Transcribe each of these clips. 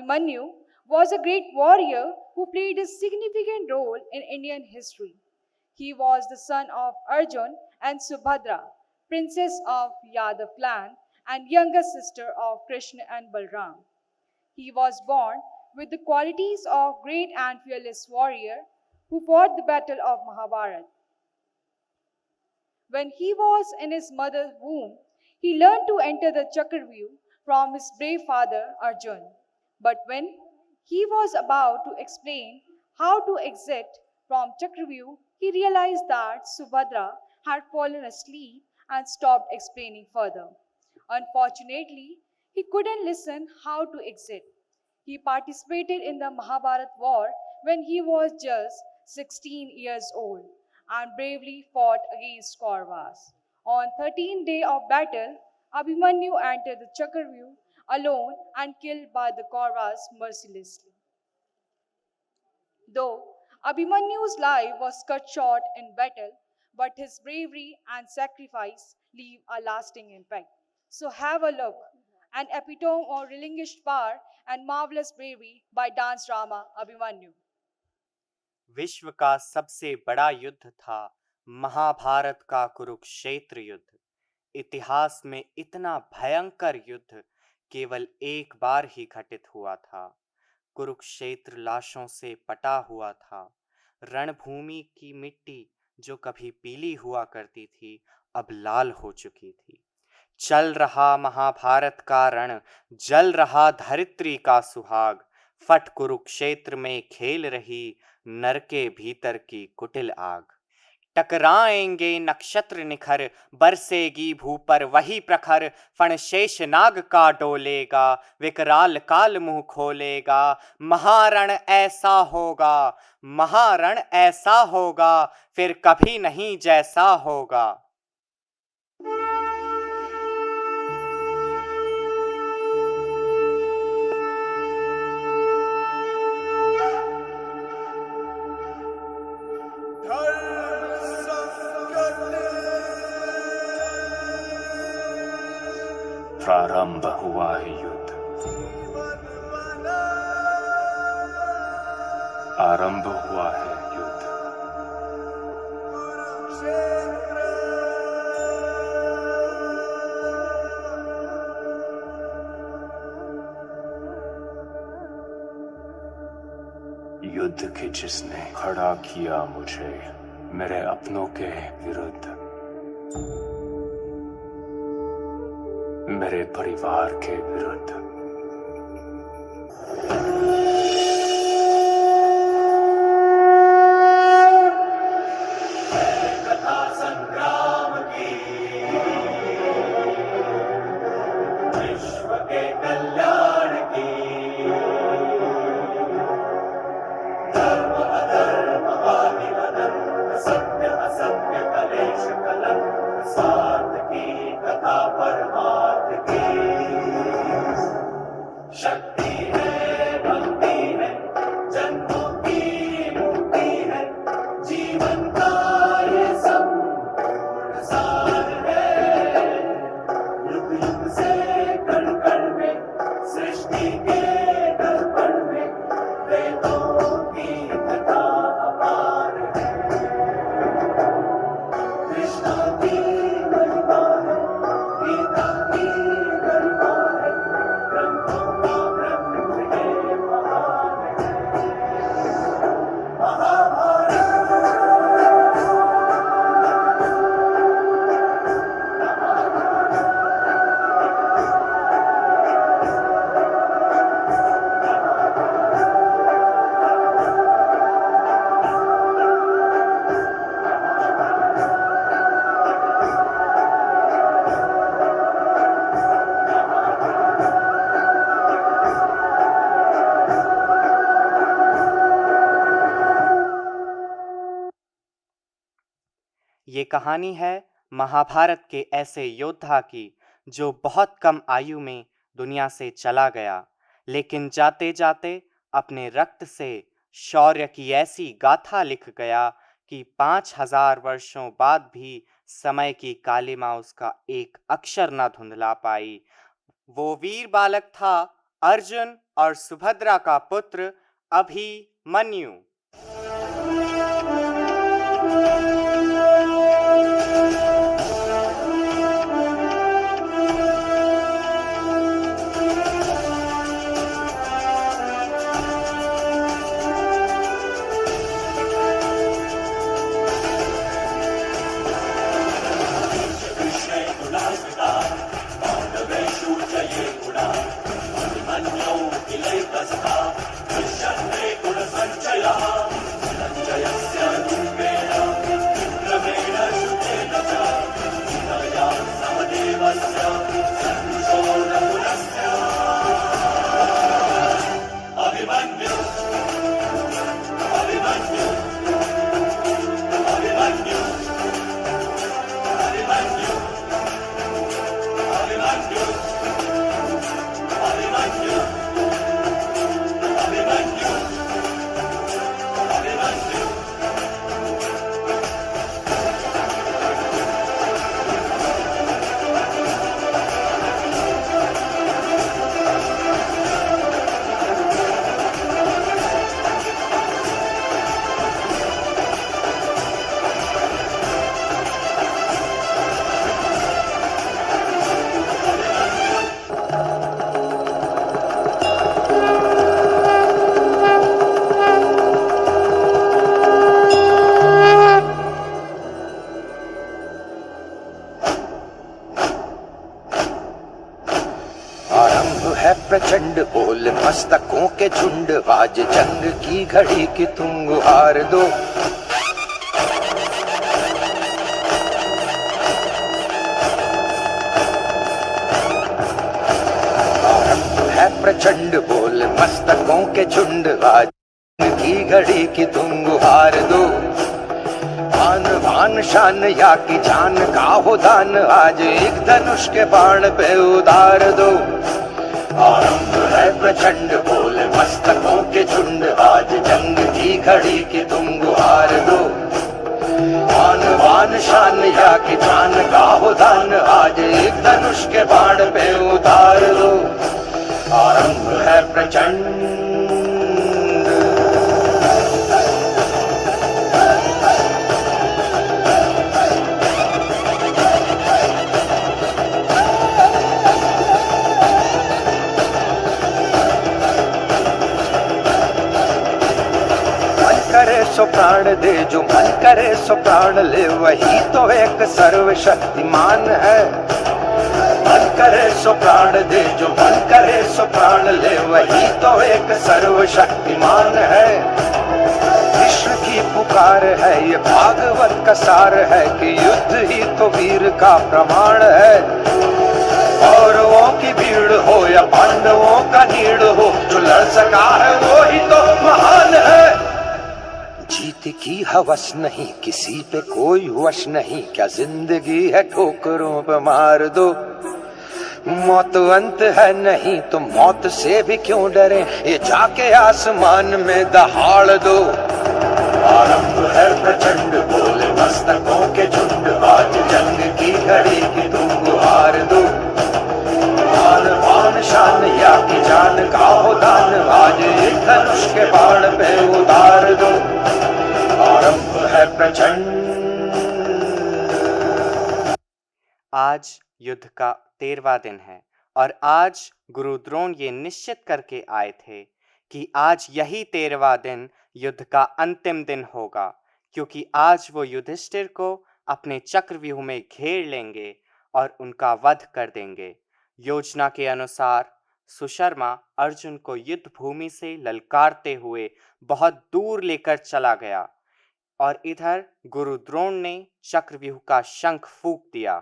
Abhimanyu was a great warrior who played a significant role in Indian history. He was the son of Arjun and Subhadra, princess of Yadav clan and younger sister of Krishna and Balram. He was born with the qualities of great and fearless warrior who fought the battle of Mahabharata. When he was in his mother's womb, he learned to enter the Chakravyuh from his brave father Arjun. But when he was about to explain how to exit from Chakravyuh, he realized that Subhadra had fallen asleep and stopped explaining further. Unfortunately, he couldn't listen how to exit. He participated in the Mahabharat war when he was just 16 years old and bravely fought against Kauravas. On 13th day of battle, Abhimanyu entered the Chakravyuh alone and killed by the Kauravas mercilessly. Though Abhimanyu's life was cut short in battle, but his bravery and sacrifice leave a lasting impact. So have a look, an epitome of relinquished power and marvelous bravery by dance drama Abhimanyu. विश्व का सबसे बड़ा युद्ध था महाभारत का कुरुक्षेत्र युद्ध। इतिहास में इतना भयंकर युद्ध केवल एक बार ही घटित हुआ था। कुरुक्षेत्र लाशों से पटा हुआ था। रणभूमि की मिट्टी जो कभी पीली हुआ करती थी अब लाल हो चुकी थी। चल रहा महाभारत का रण, जल रहा धरित्री का सुहाग, फट कुरुक्षेत्र में खेल रही नर के भीतर की कुटिल आग। टकराएंगे नक्षत्र निखर, बरसेगी भू पर वही प्रखर, फण शेष नाग का डोलेगा, विकराल काल मुंह खोलेगा। महारण ऐसा होगा, महारण ऐसा होगा, फिर कभी नहीं जैसा होगा। प्रारंभ हुआ है युद्ध, आरंभ हुआ है युद्ध। युद्ध के जिसने खड़ा किया मुझे मेरे अपनों के विरुद्ध, मेरे परिवार के विरुद्ध। कथा संग्राम की, विश्व के कल्याण की, धर्म अधर्म वादी अधर्म, सत्य असत्य कलेश कलंक, स्वार्थ की कथा परमार्थ की। शक्ति है, भक्ति है, जन्मों की मुक्ति है, जीवन का ये संपूर्ण सार है। युग युग से कण कण में, सृष्टि के दर्पण में, वेदों की कथा अपार है। कृष्णा की महिमा है, गीता की गरिमा है, ग्रंथों का ग्रंथ है महान है। महाभारत ये कहानी है महाभारत के ऐसे योद्धा की जो बहुत कम आयु में दुनिया से चला गया, लेकिन जाते जाते अपने रक्त से शौर्य की ऐसी गाथा लिख गया कि 5000 वर्षों बाद भी समय की कालिमा उसका एक अक्षर न धुंधला पाई। वो वीर बालक था अर्जुन और सुभद्रा का पुत्र अभिमन्यु। आरंभ है प्रचंड बोल मस्तकों के झुंड, आज जंग की घड़ी की तुम गुहार दो। आरंभ है प्रचंड बोल मस्तकों के झुंड, आज जंग की घड़ी की तुम गुहार दो। आन बान शान या की जान का हो दान, आज एक धनुष के बाण पे उतार दो। आरंभ है प्रचंड बोल मस्तकों के झुंड, आज जंग की घड़ी की तुम गुहार दो। आन बान शान या की जान का हो दान, आज एक धनुष के बाण पे उतार दो। आरंभ है प्रचंड। करे सो प्राण दे, जो मन करे सो प्राण ले, वही तो एक सर्वशक्तिमान है। मन करे सो प्राण दे, जो मन करे सो प्राण ले, वही तो एक सर्वशक्तिमान है। कृष्ण की पुकार है, ये भागवत का सार है कि युद्ध ही तो वीर का प्रमाण है। कौरवों की भीड़ हो या पांडवों का नीड़ हो, जो लड़ सका है वो ही तो महान है। जीत की हवस नहीं, किसी पे कोई वश नहीं, क्या जिंदगी है ठोकरों पे मार दो। मौत अंत है नहीं तो मौत से भी क्यों डरे, ये जाके आसमान में दहाड़ दो। आरंभ है प्रचंड बोल मस्तकों के झुंड, आज जंग की घड़ी की तुम गुहार दो। आन बान शान या की जान का हो दान, आज एक धनुष के बाण पे उतार दो। आरंभ है प्रचंड। आज युद्ध का 13वां दिन है और आज गुरु द्रोण ये निश्चित करके आए थे कि आज यही 13वां दिन युद्ध का अंतिम दिन होगा, क्योंकि आज वो युधिष्ठिर को अपने चक्रव्यूह में घेर लेंगे और उनका वध कर देंगे। योजना के अनुसार सुशर्मा अर्जुन को युद्ध भूमि से ललकारते हुए बहुत दूर लेकर चला गया और इधर गुरु द्रोण ने चक्रव्यूह का शंख फूंक दिया।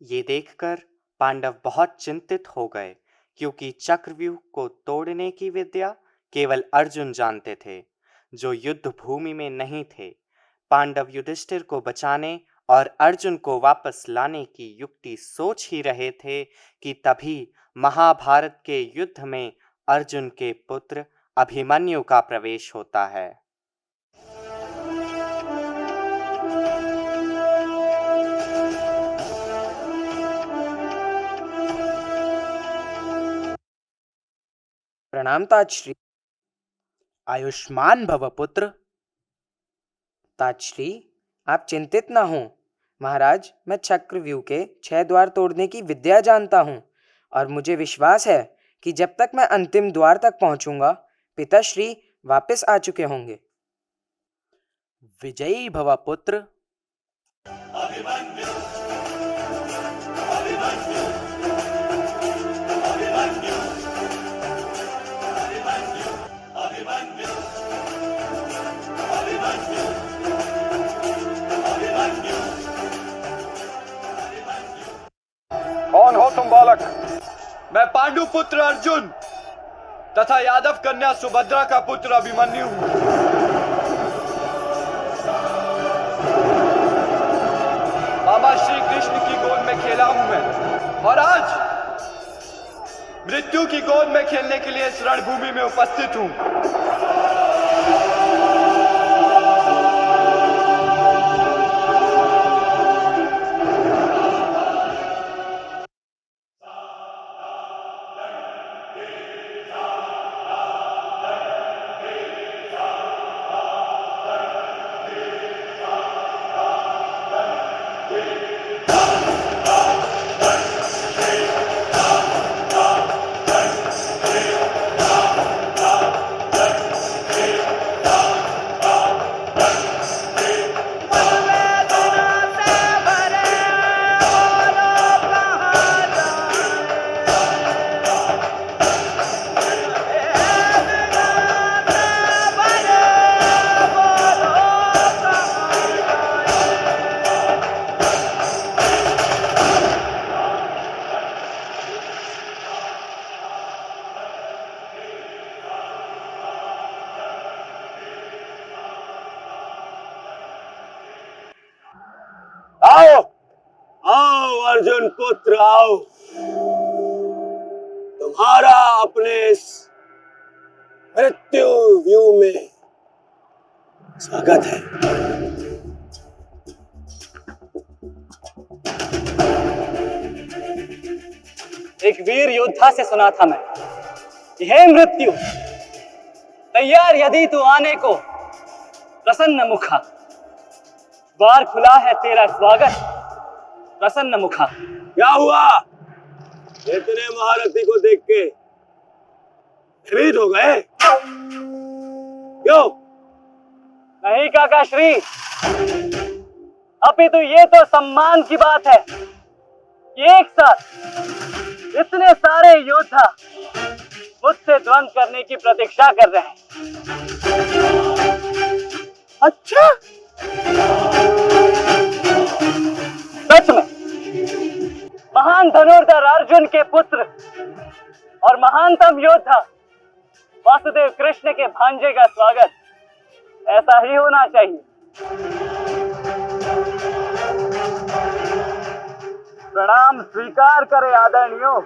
ये देखकर पांडव बहुत चिंतित हो गए, क्योंकि चक्रव्यूह को तोड़ने की विद्या केवल अर्जुन जानते थे, जो युद्ध भूमि में नहीं थे। पांडव युधिष्ठिर को बचाने और अर्जुन को वापस लाने की युक्ति सोच ही रहे थे कि तभी महाभारत के युद्ध में अर्जुन के पुत्र अभिमन्यु का प्रवेश होता है। प्रणाम ताजश्री। आयुष्मान भव पुत्र। ताजश्री, आप चिंतित ना हो। महाराज, मैं चक्रव्यूह के 6 द्वार तोड़ने की विद्या जानता हूँ और मुझे विश्वास है कि जब तक मैं अंतिम द्वार तक पहुंचूंगा, पिताश्री वापस आ चुके होंगे। विजयी भव पुत्र। कौन हो तुम बालक? मैं पांडु पुत्र अर्जुन तथा यादव कन्या सुभद्रा का पुत्र अभिमन्यु हूं। बाबा श्री कृष्ण की गोद में खेला हूं मैं और आज मृत्यु की गोद में खेलने के लिए इस रणभूमि में उपस्थित हूं। आओ आओ अर्जुन पुत्र आओ, तुम्हारा अपने इस मृत्यु व्यूह में स्वागत है। एक वीर योद्धा से सुना था मैं, हे मृत्यु, तैयार यदि तू आने को, प्रसन्न मुखा, द्वार खुला है तेरा स्वागत, प्रसन्न मुखा। क्या हुआ? इतने महारथी को देख के भयभीत हो गए? क्यों? नहीं काका श्री, अपितु ये तो सम्मान की बात है कि एक साथ इतने सारे योद्धा मुझसे द्वंद्व करने की प्रतीक्षा कर रहे हैं। अच्छा, सच में महान धनुर्धर अर्जुन के पुत्र और महानतम योद्धा वासुदेव कृष्ण के भांजे का स्वागत ऐसा ही होना चाहिए। प्रणाम स्वीकार करे आदरणीयों।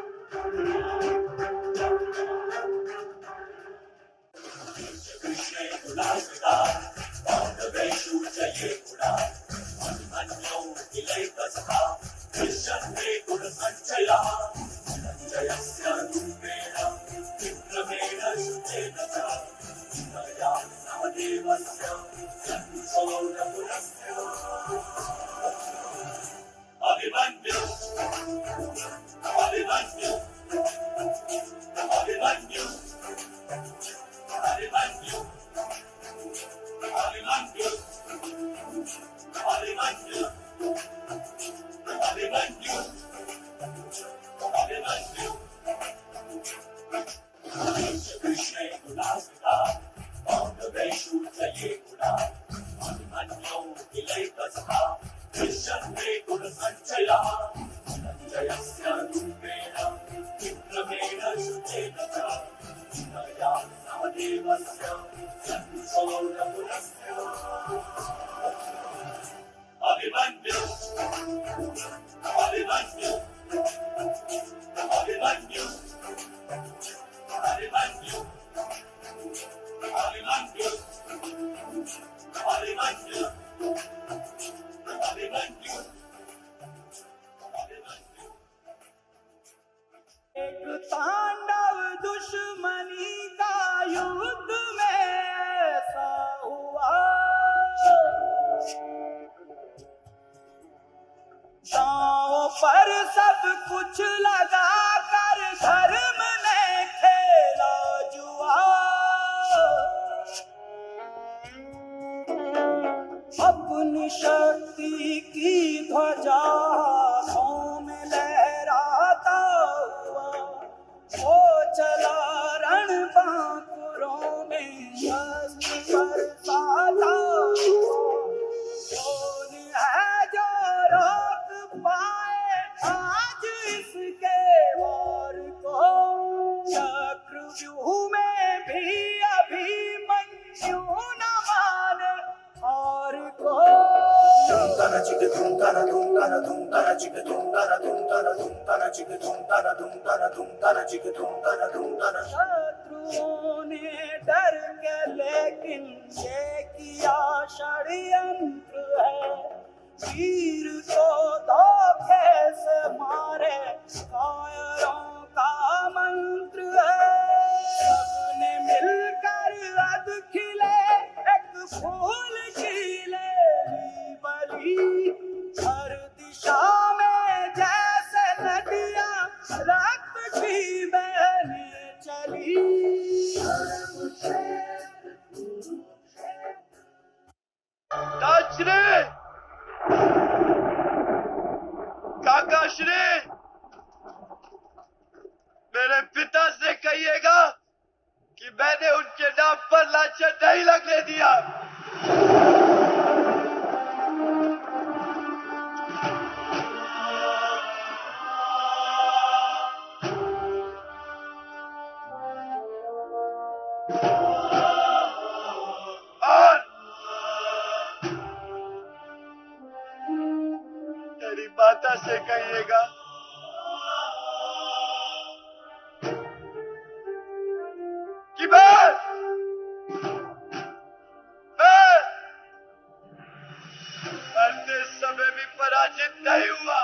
एक तांडव दुश्मनी अपनी शक्ति की ध्वजा हाथों में लहराता हुआ वो चला रण बांकुरों में शस्त्र बरसाता हुआ। कौन है जो रोक पाए आज इसके वार को? चक्रव्यूह में भी अभिमन्यु न माने हार को। शत्रुओं ने डर के लेकिन ये किया षड्यंत्र है। वीर को धोखे से मारे कायरों का मंत्र है। सबने मिलकर अध खिले एक फूल खिले बली। हर दिशा में जैसे नदियां रक्त की बहने चली। ताजश्री, काका श्री, मेरे पिता से कहिएगा कि मैंने उनके नाम पर लांछन नहीं लगने दिया। और तेरी माता से कहिएगा कि मैं मरते समय भी पराजित नहीं हुआ।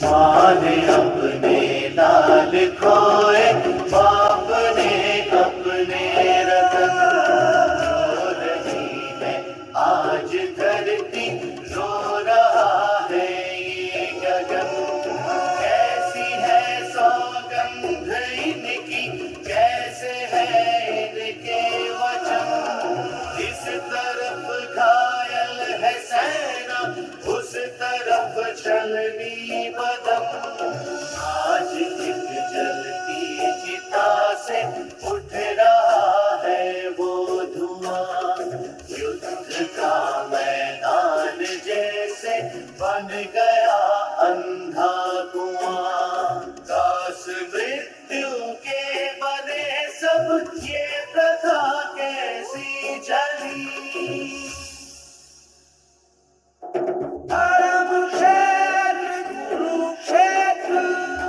माँ ने अपने लाल खोए, बाप ने अपने रतन। रो रही है आज धरती, रो रहा है ये गगन। कैसी है सौगंध इनकी, कैसे है इनके वचन। इस तरफ घायल है सेना, उस तरफ चलनी बदम। आज एक जलती चिता से उठ रहा है वो धुआं। युद्ध का मैदान जैसे बन गया अंधा कुआं। दास मृत्यु के बने सब ये